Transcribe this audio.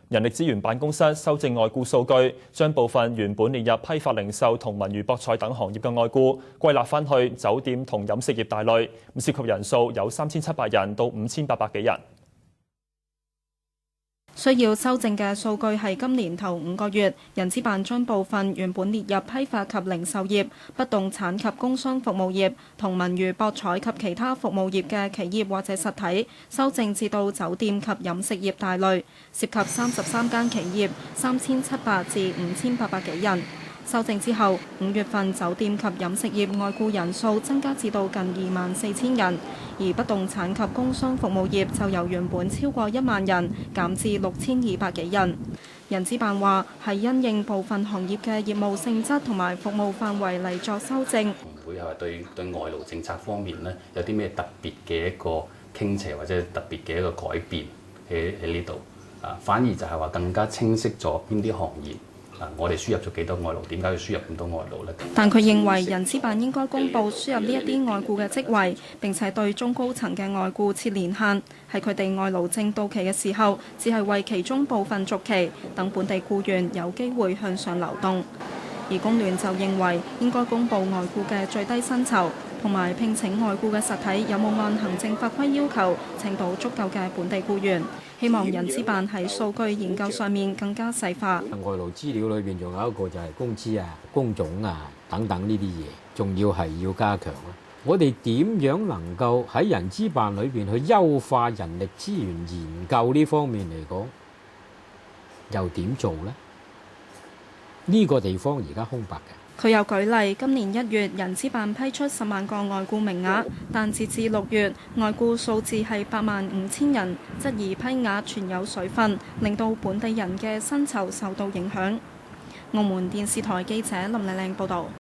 人力資源辦公室修正外僱數據，將部分原本列入批發零售同文娛博彩等行業嘅外僱歸納返去酒店同飲食業大類，涉及人數有3700人到5800幾人。需要修正嘅數據係今年頭5個月，人資辦將部分原本列入批發及零售業、不動產及工商服務業同文娛博彩及其他服務業嘅企業或者實體，修正至到酒店及飲食業大類，涉及33間企業，3700至5800幾人。修正之後，5月份酒店及飲食業外僱人數增加至到近24000人，而不動產及工商服務業就由原本超過1萬人減至6200幾人。人資辦話係因應部分行業嘅業務性質同埋服務範圍嚟作修正，唔會係對外勞政策方面呢有啲咩特別嘅一個傾斜或者特別嘅一個改變喺呢度啊，反而就係話更加清晰咗邊啲行業。我哋輸入咗幾多外勞？點解要輸入咁多外勞呢？但佢認為人資辦應該公布輸入呢一啲外僱嘅職位，並且對中高層嘅外僱設年限，喺佢哋外勞證到期嘅時候，只係為其中部分續期，等本地僱員有機會向上流動。而工聯就認為應該公布外僱嘅最低薪酬，同埋聘請外僱嘅實體有冇按行政法規要求請到足夠嘅本地僱員。希望人資辦喺數據研究上面更加細化。外勞資料裏邊仲有一個就係工資啊、工種啊等等呢啲嘢，仲要係要加強啦。我哋點樣能夠喺人資辦裏邊去優化人力資源研究呢方面嚟講，又點做呢？呢個地方而家空白嘅。佢又舉例，今年1月人資辦批出10萬個外僱名額，但截至6月，外僱數字係85000人，質疑批額存有水分，令到本地人嘅薪酬受到影響。澳門電視台記者林麗玲報導。